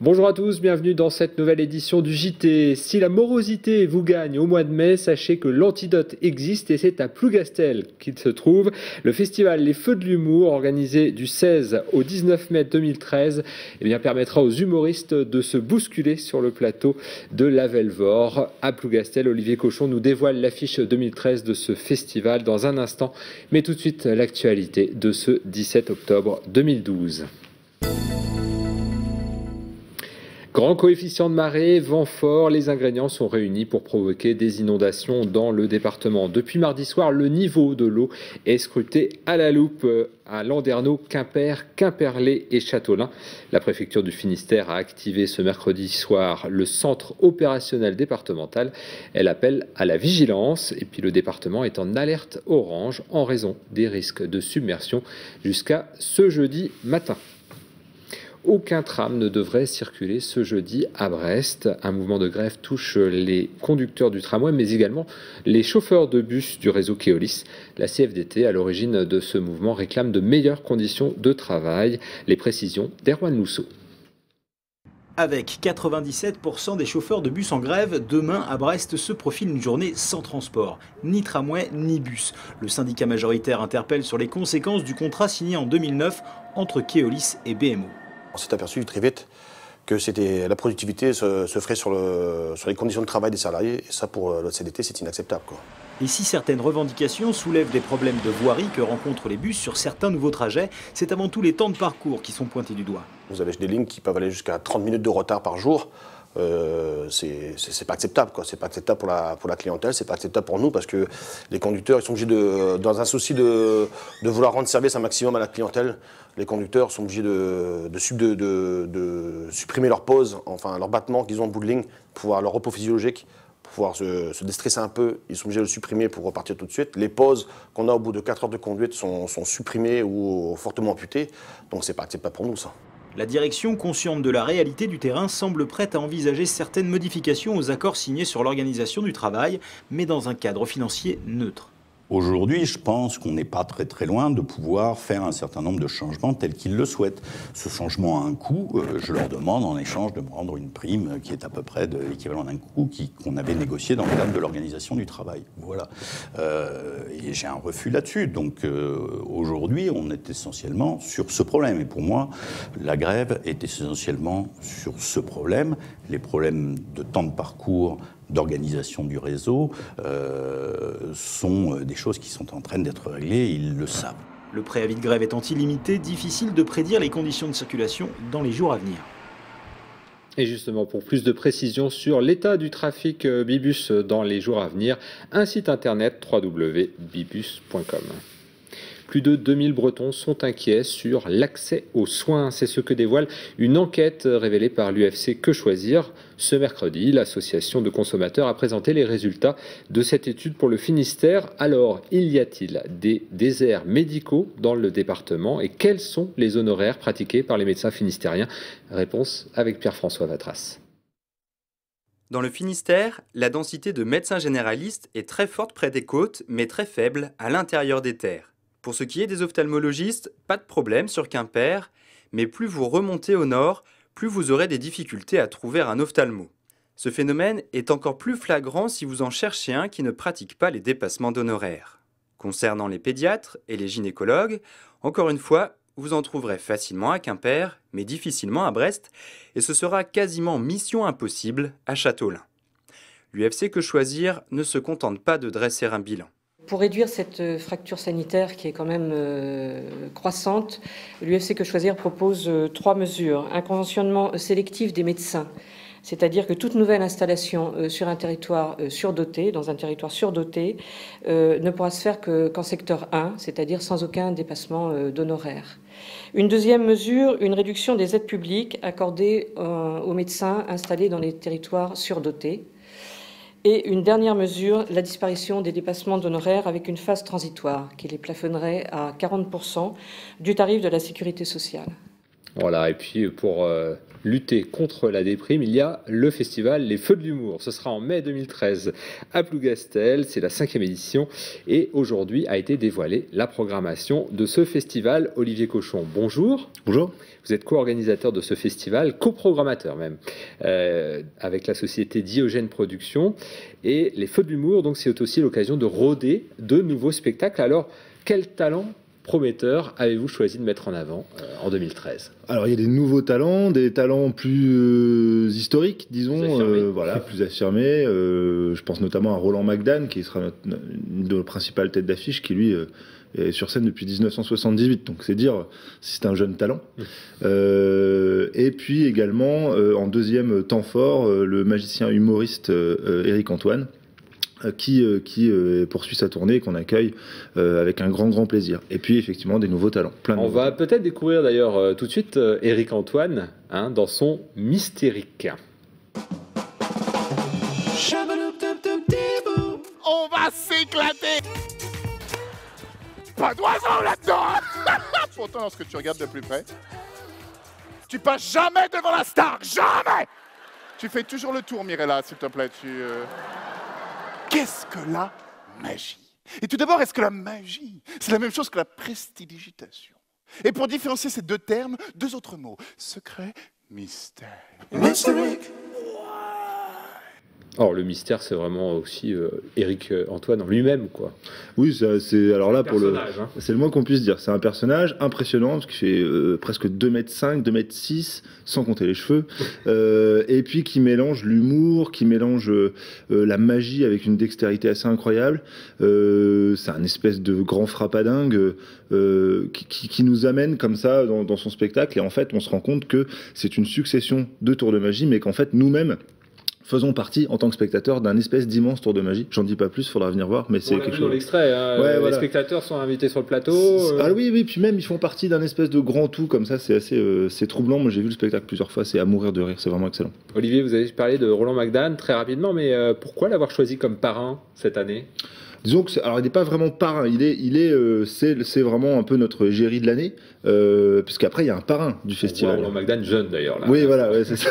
Bonjour à tous, bienvenue dans cette nouvelle édition du JT. Si la morosité vous gagne au mois de mai, sachez que l'antidote existe et c'est à Plougastel qu'il se trouve. Le festival Les Feux de l'Humour, organisé du 16 au 19 mai 2013, permettra aux humoristes de se bousculer sur le plateau de la Velvore. À Plougastel, Olivier Cochon nous dévoile l'affiche 2013 de ce festival dans un instant. Mais tout de suite, l'actualité de ce 17 octobre 2012. Grand coefficient de marée, vent fort, les ingrédients sont réunis pour provoquer des inondations dans le département. Depuis mardi soir, le niveau de l'eau est scruté à la loupe à Landerneau, Quimper, Quimperlé et Châteaulin. La préfecture du Finistère a activé ce mercredi soir le centre opérationnel départemental. Elle appelle à la vigilance et puis le département est en alerte orange en raison des risques de submersion jusqu'à ce jeudi matin. Aucun tram ne devrait circuler ce jeudi à Brest. Un mouvement de grève touche les conducteurs du tramway, mais également les chauffeurs de bus du réseau Keolis. La CFDT, à l'origine de ce mouvement, réclame de meilleures conditions de travail. Les précisions d'Erwan Lousseau. Avec 97% des chauffeurs de bus en grève, demain à Brest se profile une journée sans transport, ni tramway ni bus. Le syndicat majoritaire interpelle sur les conséquences du contrat signé en 2009 entre Keolis et BMO. On s'est aperçu très vite que la productivité se ferait sur les conditions de travail des salariés. Et ça, pour le CDT, c'est inacceptable, quoi. Et si certaines revendications soulèvent des problèmes de voirie que rencontrent les bus sur certains nouveaux trajets, c'est avant tout les temps de parcours qui sont pointés du doigt. Vous avez des lignes qui peuvent aller jusqu'à 30 minutes de retard par jour. C'est pas acceptable, quoi. C'est pas acceptable pour la clientèle, c'est pas acceptable pour nous parce que les conducteurs ils sont obligés dans un souci de vouloir rendre service un maximum à la clientèle, les conducteurs sont obligés de supprimer leur pause, enfin leur battement qu'ils ont en bout de ligne, pour pouvoir leur repos physiologique, pour pouvoir se déstresser un peu, ils sont obligés de le supprimer pour repartir tout de suite. Les pauses qu'on a au bout de 4 heures de conduite sont supprimées ou fortement amputées, donc c'est pas acceptable pour nous ça. La direction, consciente de la réalité du terrain, semble prête à envisager certaines modifications aux accords signés sur l'organisation du travail, mais dans un cadre financier neutre. Aujourd'hui, je pense qu'on n'est pas très loin de pouvoir faire un certain nombre de changements tels qu'ils le souhaitent. Ce changement a un coût. Je leur demande en échange de me rendre une prime qui est à peu près de l'équivalent d'un coût qu'on avait négocié dans le cadre de l'organisation du travail. Voilà. Et j'ai un refus là-dessus. Donc aujourd'hui, on est essentiellement sur ce problème. Et pour moi, la grève est essentiellement sur ce problème. Les problèmes de temps de parcours, d'organisation du réseau sont des choses qui sont en train d'être réglées, ils le savent. Le préavis de grève étant illimité, difficile de prédire les conditions de circulation dans les jours à venir. Et justement, pour plus de précisions sur l'état du trafic Bibus dans les jours à venir, un site internet www.bibus.com. Plus de 2000 Bretons sont inquiets sur l'accès aux soins. C'est ce que dévoile une enquête révélée par l'UFC Que Choisir. Ce mercredi, l'association de consommateurs a présenté les résultats de cette étude pour le Finistère. Alors, y a-t-il des déserts médicaux dans le département et quels sont les honoraires pratiqués par les médecins finistériens? Réponse avec Pierre-François Vatras. Dans le Finistère, la densité de médecins généralistes est très forte près des côtes, mais très faible à l'intérieur des terres. Pour ce qui est des ophtalmologistes, pas de problème sur Quimper, mais plus vous remontez au nord, plus vous aurez des difficultés à trouver un ophtalmo. Ce phénomène est encore plus flagrant si vous en cherchez un qui ne pratique pas les dépassements d'honoraires. Concernant les pédiatres et les gynécologues, encore une fois, vous en trouverez facilement à Quimper, mais difficilement à Brest, et ce sera quasiment mission impossible à Châteaulin. L'UFC Que Choisir ne se contente pas de dresser un bilan. Pour réduire cette fracture sanitaire qui est quand même croissante, l'UFC Que Choisir propose 3 mesures. Un conventionnement sélectif des médecins, c'est-à-dire que toute nouvelle installation sur un territoire surdoté, dans un territoire surdoté, ne pourra se faire qu'en secteur 1, c'est-à-dire sans aucun dépassement d'honoraires. Une deuxième mesure, une réduction des aides publiques accordées aux médecins installés dans les territoires surdotés. Et une dernière mesure, la disparition des dépassements d'honoraires avec une phase transitoire qui les plafonnerait à 40% du tarif de la sécurité sociale. Voilà, et puis pour lutter contre la déprime, il y a le festival Les Feux de l'Humour. Ce sera en mai 2013 à Plougastel, c'est la 5e édition, et aujourd'hui a été dévoilée la programmation de ce festival. Olivier Cochon, bonjour. Bonjour. Vous êtes co-organisateur de ce festival, coprogrammateur même, avec la société Diogène Productions. Et Les Feux de l'Humour, donc c'est aussi l'occasion de rôder de nouveaux spectacles. Alors, quel talent prometteur avez-vous choisi de mettre en avant en 2013? Alors il y a des nouveaux talents, des talents plus historiques, disons, plus affirmés. Je pense notamment à Roland McDan, qui sera une de nos principales têtes d'affiche, qui lui est sur scène depuis 1978. Donc c'est dire si c'est un jeune talent. Et puis également, en deuxième temps fort, le magicien humoriste Éric Antoine, qui poursuit sa tournée et qu'on accueille avec un grand plaisir. Et puis effectivement des nouveaux talents. On va peut-être découvrir d'ailleurs tout de suite Éric Antoine dans son Mystérique. On va s'éclater. Pas d'oiseau là-dedans. Pourtant, lorsque tu regardes de plus près, tu passes jamais devant la star, jamais. Tu fais toujours le tour, Mirella, s'il te plaît. Qu'est-ce que la magie? Et tout d'abord, est-ce que la magie, c'est la même chose que la prestidigitation? Et pour différencier ces deux termes, deux autres mots. Secret, mystère. Mystérique. Alors le mystère, c'est vraiment aussi Éric Antoine en lui-même, quoi. Oui, c'est alors là pour c'est le moins qu'on puisse dire. C'est un personnage impressionnant parce qu'il fait presque 2,5 m, 2,6 m, sans compter les cheveux, et puis qui mélange l'humour, qui mélange la magie avec une dextérité assez incroyable. C'est un espèce de grand frappadingue qui nous amène comme ça dans son spectacle, et en fait on se rend compte que c'est une succession de tours de magie, mais qu'en fait nous-mêmes faisons partie, en tant que spectateurs, d'un espèce d'immense tour de magie. J'en dis pas plus, faudra venir voir, mais c'est quelque chose. Dans l'extrait, les spectateurs sont invités sur le plateau. Ah oui, puis même ils font partie d'un espèce de grand tout comme ça. C'est assez, c'est troublant. Moi, j'ai vu le spectacle plusieurs fois. C'est à mourir de rire. C'est vraiment excellent. Olivier, vous avez parlé de Roland McDan très rapidement, mais pourquoi l'avoir choisi comme parrain cette année? Disons que alors il n'est pas vraiment parrain, c'est vraiment un peu notre égérie de l'année, puisqu'après il y a un parrain du festival. Roland McDan jeune d'ailleurs là. Oui, voilà, ouais, c'est ça.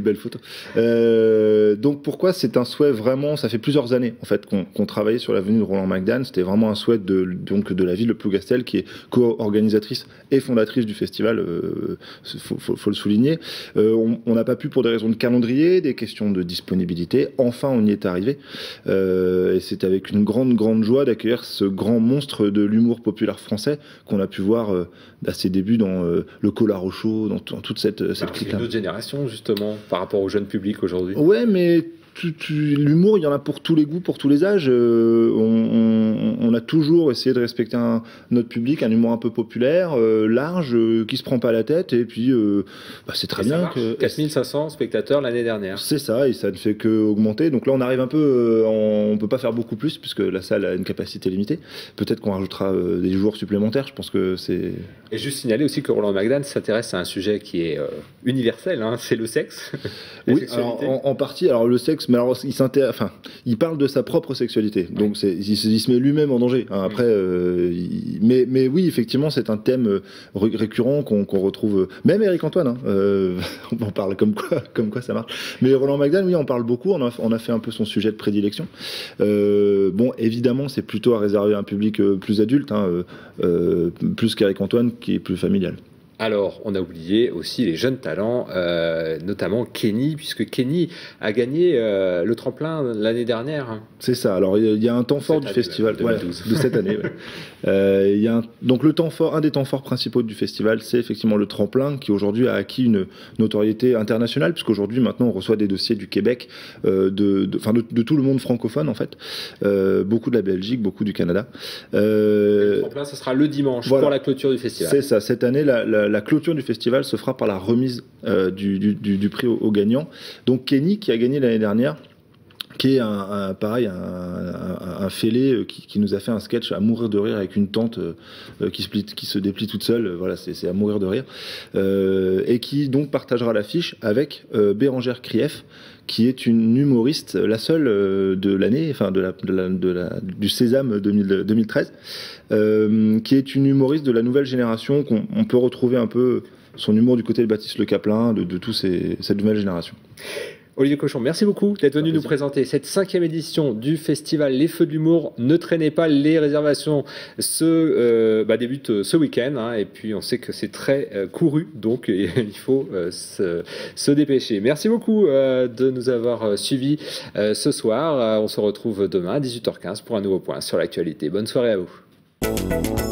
Belle photo. Donc pourquoi c'est un souhait vraiment, ça fait plusieurs années en fait qu'on travaillait sur la venue de Roland McDan. C'était vraiment un souhait de la ville de Plougastel, qui est co-organisatrice et fondatrice du festival. Faut le souligner. On n'a pas pu, pour des raisons de calendrier, des questions de disponibilité. Enfin, on y est arrivé, et c'est avec une grande joie d'accueillir ce grand monstre de l'humour populaire français qu'on a pu voir à ses débuts dans le Collard au Show, dans toute cette clique-là. C'est une autre génération justement par rapport au jeune public aujourd'hui. Ouais, mais l'humour, il y en a pour tous les goûts, pour tous les âges. On a toujours essayé de respecter notre public, un humour un peu populaire, large, qui se prend pas la tête, et puis c'est très bien. 4500 spectateurs l'année dernière. C'est ça, et ça ne fait que augmenter. Donc là, on arrive un peu, on peut pas faire beaucoup plus puisque la salle a une capacité limitée. Peut-être qu'on rajoutera des jours supplémentaires. Je pense que c'est. Et juste signaler aussi que Roland McDan s'intéresse à un sujet qui est universel, hein, c'est le sexe. Oui, alors, en partie. Alors le sexe, mais alors il parle de sa propre sexualité. Donc il se met lui-même en danger. Hein. Après, mais oui, effectivement, c'est un thème récurrent qu'on retrouve. Même Éric Antoine, on en parle comme quoi ça marche. Mais Roland McDan, oui, on parle beaucoup. On a fait un peu son sujet de prédilection. Bon, évidemment, c'est plutôt à réserver à un public plus adulte, plus qu'Éric Antoine, qui est plus familial. Alors, on a oublié aussi les jeunes talents, notamment Kenny, puisque Kenny a gagné le tremplin l'année dernière. C'est ça. Alors, il y a un temps fort du festival 2012. De cette année. Donc, le temps fort, un des temps forts principaux du festival, c'est effectivement le tremplin, qui aujourd'hui a acquis une notoriété internationale, puisqu'aujourd'hui, maintenant, on reçoit des dossiers du Québec, de tout le monde francophone, en fait. Beaucoup de la Belgique, beaucoup du Canada. Le tremplin, ce sera le dimanche pour la clôture du festival. C'est ça. Cette année, la clôture du festival se fera par la remise du prix aux gagnants. Donc Kenny, qui a gagné l'année dernière, qui est un fêlé qui nous a fait un sketch à mourir de rire avec une tente qui se déplie toute seule. Voilà, c'est à mourir de rire. Et qui donc partagera l'affiche avec Bérangère Krief, qui est une humoriste, la seule de l'année, enfin du Sésame 2013, qui est une humoriste de la nouvelle génération qu'on peut retrouver un peu son humour du côté de Baptiste Le Caplin, de tous cette nouvelle génération. Olivier Cochon, merci beaucoup d'être venu nous présenter cette 5e édition du festival Les Feux de l'Humour. Ne traînez pas, les réservations débutent ce week-end, hein, et puis on sait que c'est très couru, donc il faut se dépêcher. Merci beaucoup de nous avoir suivis ce soir. On se retrouve demain à 18h15 pour un nouveau point sur l'actualité. Bonne soirée à vous.